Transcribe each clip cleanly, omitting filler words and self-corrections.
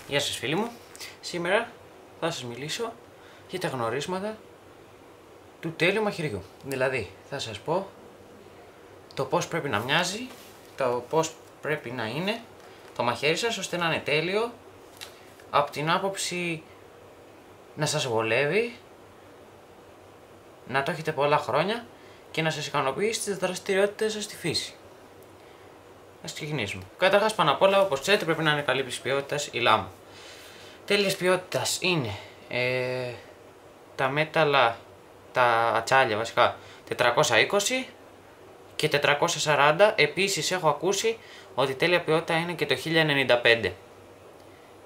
Γεια σας φίλοι μου, σήμερα θα σας μιλήσω για τα γνωρίσματα του τέλειου μαχαιριού. Δηλαδή θα σας πω το πώς πρέπει να μοιάζει, το πώς πρέπει να είναι το μαχαίρι σας ώστε να είναι τέλειο από την άποψη να σας βολεύει, να το έχετε πολλά χρόνια και να σας ικανοποιεί στις δραστηριότητες σας στη φύση. Ας ξεκινήσουμε. Καταρχάς πάνω απ' όλα, όπως ξέρετε, πρέπει να είναι καλής ποιότητας η λάμα. Τέλειας ποιότητας είναι τα μέταλλα, τα ατσάλια βασικά 420 και 440. Επίσης έχω ακούσει ότι τέλεια ποιότητα είναι και το 1095.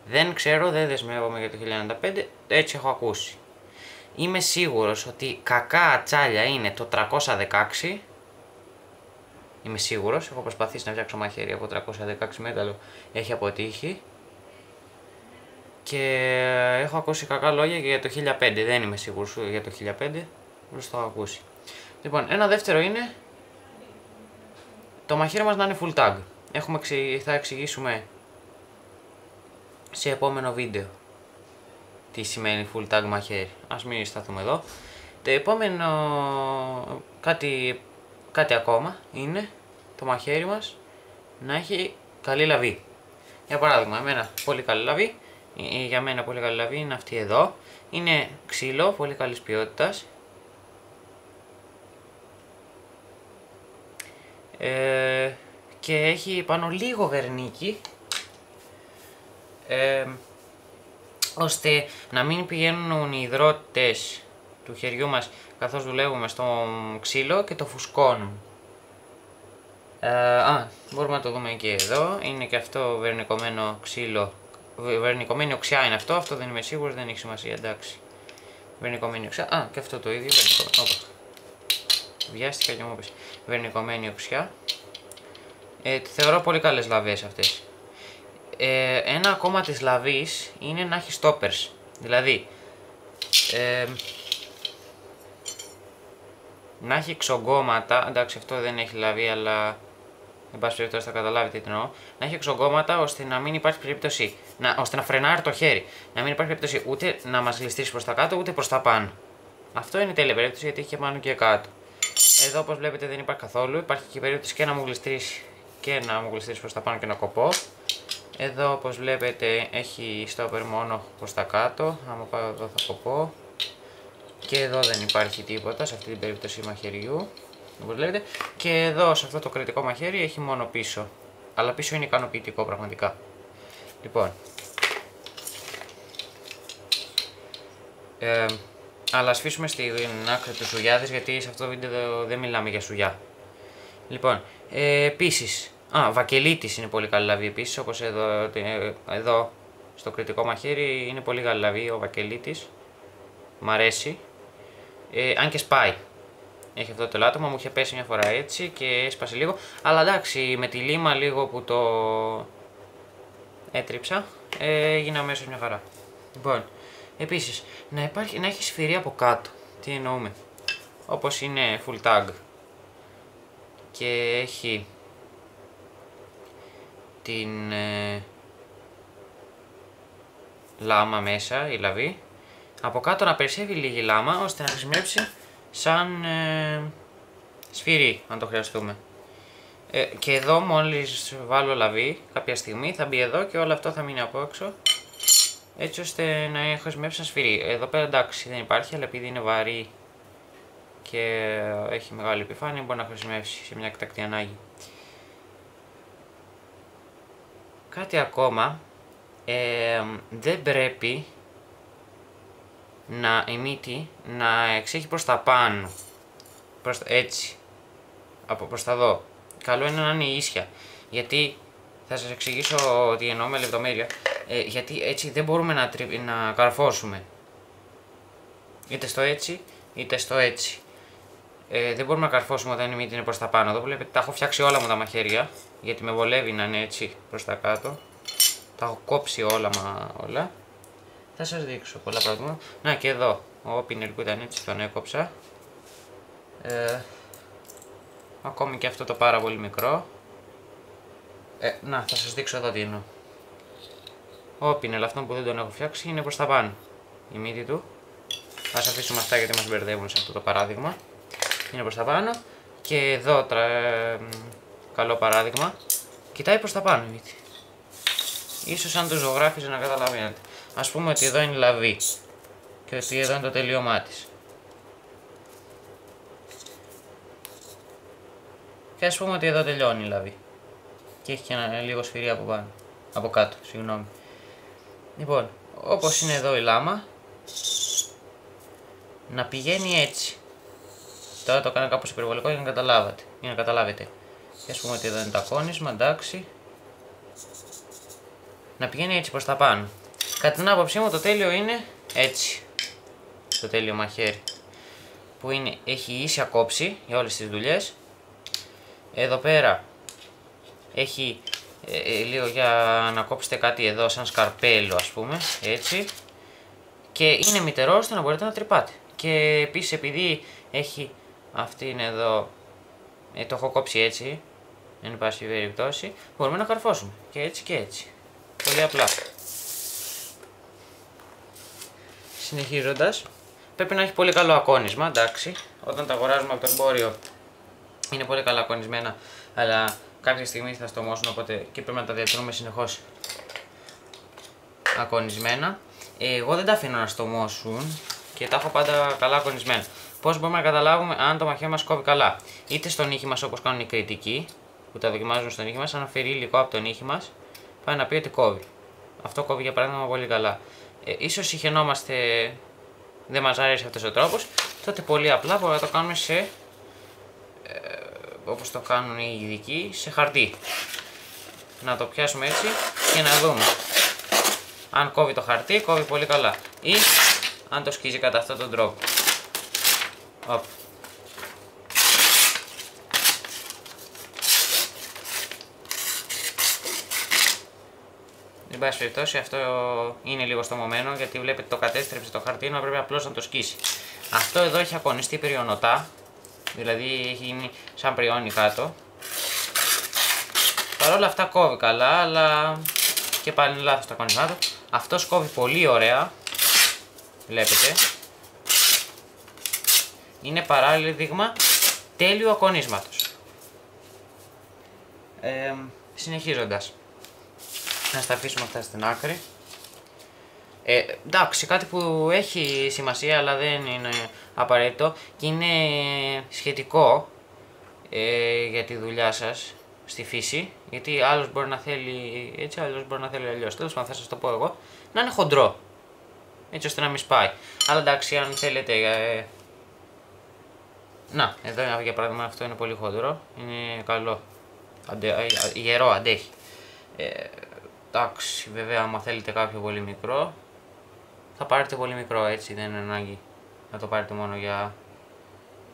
Δεν ξέρω, δεν δεσμεύομαι για το 1095, έτσι έχω ακούσει. Είμαι σίγουρος ότι κακά ατσάλια είναι το 316. Είμαι σίγουρος, έχω προσπαθήσει να φτιάξω μαχαίρι από 316 μέταλλο, έχει αποτύχει. Και έχω ακούσει κακά λόγια και για το 1005, δεν είμαι σίγουρος για το 1005, δεν το έχω ακούσει. Λοιπόν, ένα δεύτερο είναι το μαχαίρι μας να είναι full tag. Θα εξηγήσουμε σε επόμενο βίντεο τι σημαίνει full tag μαχαίρι. Ας μην σταθούμε εδώ. Το επόμενο κάτι ακόμα είναι το μαχαίρι μας να έχει καλή λαβή. Για παράδειγμα, για μένα πολύ καλή λαβή είναι αυτή εδώ. Είναι ξύλο πολύ καλής ποιότητας. Και έχει πάνω λίγο βερνίκι, ώστε να μην πηγαίνουν οι υδρότες του χεριού μας καθώς δουλεύουμε στο ξύλο και το φουσκώνουν. Μπορούμε να το δούμε και εδώ. Είναι και αυτό βερνικωμένο ξύλο. Βερνικωμένη οξιά είναι αυτό. Αυτό δεν είμαι σίγουρος, δεν έχει σημασία, εντάξει. Βερνικωμένη οξιά. Και αυτό το ίδιο. Βιάστηκα και μου είπες. Βερνικωμένη οξιά. Θεωρώ πολύ καλές λαβές αυτές. Ένα ακόμα της λαβής είναι να έχει stoppers. Δηλαδή να έχει εξογκώματα. Εντάξει, αυτό δεν έχει λαβή, αλλά εν πάση περιπτώσει θα καταλάβετε τι εννοώ. Να έχει εξογκώματα ώστε να μην υπάρχει περίπτωση, ώστε να φρενάρει το χέρι. Να μην υπάρχει περίπτωση ούτε να μας γλιστρήσει προς τα κάτω ούτε προς τα πάνω. Αυτό είναι τέλεια περίπτωση γιατί έχει και πάνω και κάτω. Εδώ όπως βλέπετε δεν υπάρχει καθόλου. Υπάρχει και περίπτωση και να μου γλιστρήσει και να μου γλιστρήσει προς τα πάνω και να κοπώ. Εδώ όπως βλέπετε έχει stopper μόνο προς τα κάτω. Άμα πάω εδώ θα κοπώ. Και εδώ δεν υπάρχει τίποτα σε αυτή την περίπτωση μαχαιριού. Όπως βλέπετε. Και εδώ σε αυτό το κριτικό μαχαίρι έχει μόνο πίσω. Αλλά πίσω είναι ικανοποιητικό πραγματικά. Λοιπόν. Αλλά ας αφήσουμε στην άκρη του σουγιάδες γιατί σε αυτό το βίντεο δεν μιλάμε για σουγιά. Λοιπόν, επίσης, βακελίτης είναι πολύ καλή λαβή επίσης, όπως εδώ στο κριτικό μαχαίρι είναι πολύ καλή λαβή ο βακελίτης. Μ' αρέσει. Αν και σπάει. Έχει αυτό το λάτωμα, μου είχε πέσει μια φορά έτσι και έσπασε λίγο. Αλλά εντάξει, με τη λίμα λίγο που το έτριψα, έγινε αμέσως μια χαρά. Λοιπόν, επίσης, να έχει σφυρί από κάτω. Τι εννοούμε? Όπως είναι full tag και έχει την λάμα μέσα, η λαβή. Από κάτω να περισσεύει λίγη λάμα ώστε να χρησιμεύσει σαν σφυρί αν το χρειαστούμε. Και εδώ μόλις βάλω λαβή κάποια στιγμή θα μπει εδώ και όλο αυτό θα μείνει από έξω, έτσι ώστε να χρησιμεύσει σαν σφυρί. Εδώ πέρα εντάξει δεν υπάρχει, αλλά επειδή είναι βαρύ και έχει μεγάλη επιφάνεια μπορεί να χρησιμεύσει σε μια εκτακτή ανάγκη. Κάτι ακόμα, δεν πρέπει η μύτη να εξέχει προς τα πάνω, έτσι, προς τα δω. Καλό είναι να είναι ίσια, γιατί θα σας εξηγήσω τι εννοώ με λεπτομέρεια, γιατί έτσι δεν μπορούμε να καρφώσουμε, είτε στο έτσι είτε στο έτσι. Δεν μπορούμε να καρφώσουμε όταν η μύτη είναι προς τα πάνω. Εδώ βλέπετε τα έχω φτιάξει όλα μου τα μαχαίρια, γιατί με βολεύει να είναι έτσι προς τα κάτω. Τα έχω κόψει όλα. Θα σας δείξω πολλά πράγματα. Να και εδώ, ο πινελ που ήταν έτσι τον έκοψα. Ακόμη και αυτό το πάρα πολύ μικρό. Να, θα σας δείξω εδώ τι εννοώ. Ο πινελ αυτόν που δεν τον έχω φτιάξει είναι προς τα πάνω. Η μύτη του. Ας αφήσουμε αυτά γιατί μας μπερδεύουν σε αυτό το παράδειγμα. Είναι προς τα πάνω. Και εδώ καλό παράδειγμα. Κοιτάει προς τα πάνω η μύτη. Ίσως αν το ζωγράφιζε να καταλαβαίνετε. Ας πούμε ότι εδώ είναι η λαβή. Και ότι εδώ είναι το τελείωμά της. Και ας πούμε ότι εδώ τελειώνει η λαβή. Και έχει και ένα λίγο σφυρί από πάνω. Από κάτω, συγγνώμη. Λοιπόν, όπως είναι εδώ η λάμα, να πηγαίνει έτσι. Τώρα το έκανα κάπως υπερβολικό για να καταλάβετε. Και ας πούμε ότι εδώ είναι το ακόνισμα, εντάξει. Να πηγαίνει έτσι προς τα πάνω. Κατά την άποψή μου το τέλειο είναι έτσι. Το τέλειο μαχαίρι. Που είναι, έχει ίσια κόψη για όλες τις δουλειές. Εδώ πέρα έχει λίγο για να κόψετε κάτι εδώ σαν σκαρπέλο ας πούμε, έτσι. Και είναι μυτερό ώστε να μπορείτε να τρυπάτε. Και επίσης επειδή έχει αυτήν εδώ, το έχω κόψει έτσι, εν πάση περιπτώσει, μπορούμε να καρφώσουμε και έτσι και έτσι. Πολύ απλά. Συνεχίζοντας, πρέπει να έχει πολύ καλό ακόνισμα, εντάξει. Όταν τα αγοράζουμε από το εμπόριο είναι πολύ καλά ακονισμένα, αλλά κάποια στιγμή θα στομώσουν, οπότε και πρέπει να τα διατηρούμε συνεχώς ακονισμένα. Εγώ δεν τα αφήνω να στομώσουν και τα έχω πάντα καλά ακονισμένα. Πώς μπορούμε να καταλάβουμε αν το μαχαίρι μας κόβει καλά? Είτε στο νύχι μας όπως κάνουν οι κριτικοί, που τα δοκιμάζουν στο νύχι μας, αν αφαιρεί υλικό από το νύχι μας, πάει να πει ότι κόβει. Αυτό κόβει για παράδειγμα πολύ καλά. Ίσως συχαινόμαστε, δεν μας άρεσε αυτός ο τρόπος, τότε πολύ απλά μπορούμε να το κάνουμε σε, όπως το κάνουν οι ειδικοί, σε χαρτί. Να το πιάσουμε έτσι και να δούμε. Αν κόβει το χαρτί, κόβει πολύ καλά. Ή αν το σκίζει κατά αυτόν τον τρόπο. Οπ. Εν πάση περιπτώσει, αυτό είναι λίγο στομωμένο γιατί βλέπετε το κατέστρεψε το χαρτί, να πρέπει απλώς να το σκίσει. Αυτό εδώ έχει ακονιστεί πριονοτά, δηλαδή έχει γίνει σαν πριόνι κάτω. Παρ' όλα αυτά κόβει καλά, αλλά και πάλι είναι λάθος το ακονισμά του. Αυτός κόβει πολύ ωραία, βλέπετε. Είναι παράδειγμα τέλειου ακονίσματος. Συνεχίζοντας, να τα αφήσουμε αυτά στην άκρη. Εντάξει, κάτι που έχει σημασία αλλά δεν είναι απαραίτητο και είναι σχετικό για τη δουλειά σας στη φύση, γιατί άλλος μπορεί να θέλει έτσι, άλλος μπορεί να θέλει αλλιώς. Τέλος πάντων, θα σας το πω εγώ, να είναι χοντρό, έτσι ώστε να μην σπάει. Αλλά εντάξει, αν θέλετε, να, εδώ για παράδειγμα αυτό είναι πολύ χοντρό, είναι καλό, γερό, αντέχει. Εντάξει, βέβαια άμα θέλετε κάποιο πολύ μικρό, θα πάρετε πολύ μικρό, έτσι, δεν είναι ανάγκη να το πάρετε μόνο για,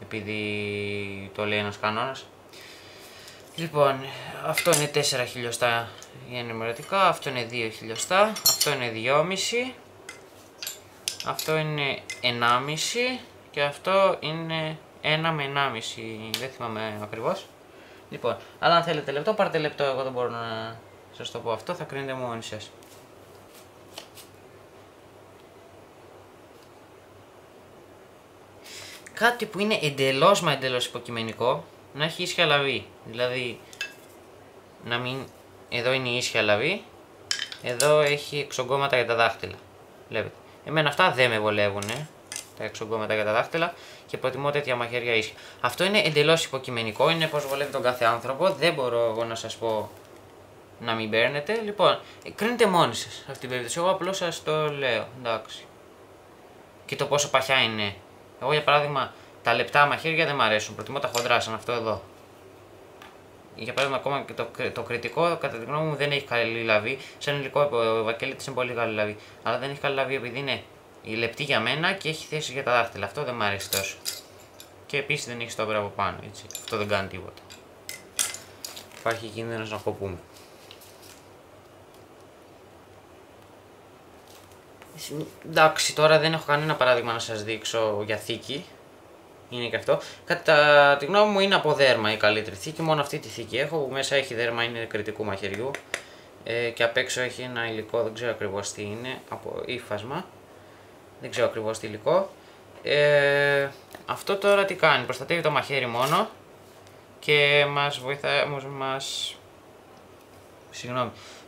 επειδή το λέει ένας κανόνας. Λοιπόν, αυτό είναι 4 χιλιοστά για ενημερωτικά, αυτό είναι 2 χιλιοστά, αυτό είναι 2,5, αυτό είναι 1,5 και αυτό είναι 1 με 1,5, δεν θυμάμαι ακριβώς. Λοιπόν, αλλά αν θέλετε λεπτό, πάρτε λεπτό, εγώ δεν μπορώ να σας το πω αυτό, θα κρίνετε μόνοι σας. Κάτι που είναι εντελώς μα εντελώς υποκειμενικό, να έχει ίσια λαβή. Δηλαδή, να μην... εδώ είναι η ίσια λαβή, εδώ έχει εξογκώματα για τα δάχτυλα. Βλέπετε. Εμένα αυτά δεν με βολεύουν, τα εξογκώματα για τα δάχτυλα, και προτιμώ τέτοια μαχαίρια ίσια. Αυτό είναι εντελώς υποκειμενικό, είναι πως βολεύει τον κάθε άνθρωπο, δεν μπορώ εγώ να σας πω να μην παίρνετε. Λοιπόν, κρίνετε μόνοι σας αυτή την περίπτωση, εγώ απλώς σας το λέω, εντάξει. Και το πόσο παχιά είναι. Εγώ για παράδειγμα τα λεπτά μαχαίρια δεν μου αρέσουν, προτιμώ τα χοντρά σαν αυτό εδώ. Για παράδειγμα ακόμα και το κριτικό κατά τη γνώμη μου δεν έχει καλή λαβή, σαν υλικό ο Βακελίτης είναι πολύ καλή λαβή. Αλλά δεν έχει καλή λαβή επειδή είναι η λεπτή για μένα και έχει θέση για τα δάχτυλα, αυτό δεν μου αρέσει τόσο. Και επίσης δεν έχει στόπερ από πάνω, έτσι, αυτό δεν κάνει τίποτα. Υπάρχει κίνδυνος να κοπούμε. Εντάξει, τώρα δεν έχω κανένα παράδειγμα να σας δείξω για θήκη. Είναι και αυτό. Κατά τη γνώμη μου είναι από δέρμα η καλύτερη θήκη. Μόνο αυτή τη θήκη έχω που μέσα έχει δέρμα, είναι κριτικού μαχαιριού. και απ' έξω έχει ένα υλικό, δεν ξέρω ακριβώς τι είναι, από ύφασμα, δεν ξέρω ακριβώς τι υλικό. Αυτό τώρα τι κάνει, προστατεύει το μαχαίρι μόνο και μας βοηθάει,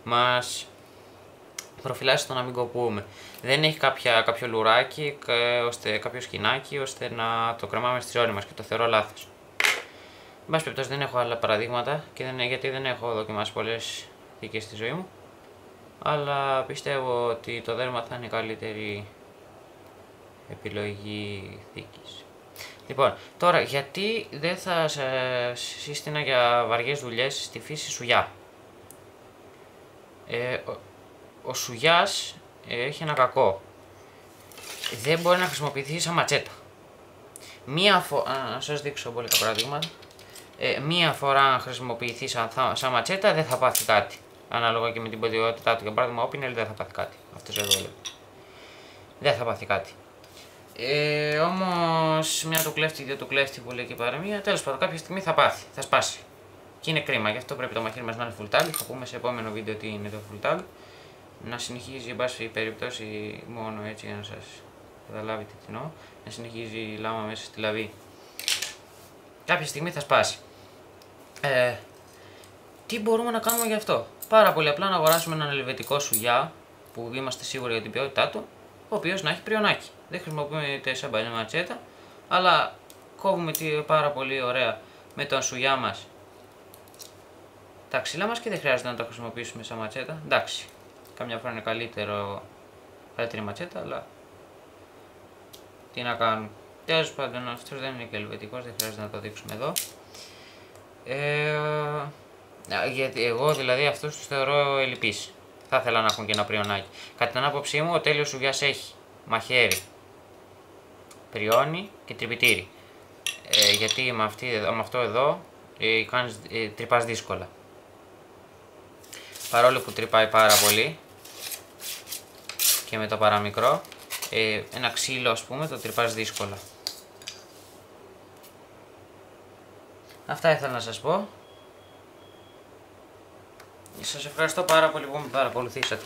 μας προφυλάσσει στο να μην κοπούμε. Δεν έχει κάποιο λουράκι, κάποιο σκηνάκι, ώστε να το κρεμάμε στη ζώνη μας και το θεωρώ λάθος. Εν πάση περιπτώσει δεν έχω άλλα παραδείγματα γιατί δεν έχω δοκιμάσει πολλές θήκες στη ζωή μου, αλλά πιστεύω ότι το δέρμα θα είναι η καλύτερη επιλογή θήκης. Λοιπόν, τώρα γιατί δεν θα σας σύστηνα για βαριές δουλειές στη φύση σουγιά. Ο σουγιάς έχει ένα κακό. Δεν μπορεί να χρησιμοποιηθεί σαν ματσέτα. Να σας δείξω πολύ τα παραδείγματα. Μία φορά αν χρησιμοποιηθεί σαν ματσέτα δεν θα πάθει κάτι. Ανάλογα και με την ποδιότητά του. Για παράδειγμα, ο Πινέλ δεν θα πάθει κάτι. Αυτός εδώ λέει. Δεν θα πάθει κάτι. Όμως μια του κλέφτη, δύο του κλέφτη που λέει και παραμία, τέλος πάντων κάποια στιγμή θα πάθει, θα σπάσει. Και είναι κρίμα, γι' αυτό πρέπει το μαχαίρι μας να είναι full tag. Θα πούμε σε επόμενο βίντεο τι είναι το full tag. Να συνεχίζει, εν πάση περιπτώσει, μόνο έτσι για να σας καταλάβετε τι εννοώ, να συνεχίζει η λάμα μέσα στη λαβή. Κάποια στιγμή θα σπάσει. Τι μπορούμε να κάνουμε γι' αυτό? Πάρα πολύ απλά να αγοράσουμε έναν ελβετικό σουγιά που είμαστε σίγουροι για την ποιότητά του, ο οποίος να έχει πριονάκι. Δεν χρησιμοποιούμε σαν παλιά ματσέτα, αλλά κόβουμε πάρα πολύ ωραία με τον σουγιά μας τα ξύλα μας και δεν χρειάζεται να το χρησιμοποιήσουμε σαν ματσέτα. Εντάξει, καμιά φορά είναι καλύτερη ματσέτα, αλλά τι να κάνουμε. Τέλος πάντων, αυτός δεν είναι και ελβετικός, δεν χρειάζεται να το δείξουμε εδώ. Γιατί εγώ δηλαδή αυτούς τους θεωρώ ελλειπείς. Θα ήθελα να έχουν και ένα πριονάκι. Κατά την άποψή μου, ο τέλειος σουγιάς έχει μαχαίρι, πριόνι και τρυπητήρι. Γιατί με αυτό εδώ τρυπάς δύσκολα. Παρόλο που τρυπάει πάρα πολύ και με το παραμικρό, ένα ξύλο ας πούμε το τρυπάς δύσκολα. Αυτά ήθελα να σας πω. Σας ευχαριστώ πάρα πολύ που με παρακολουθήσατε.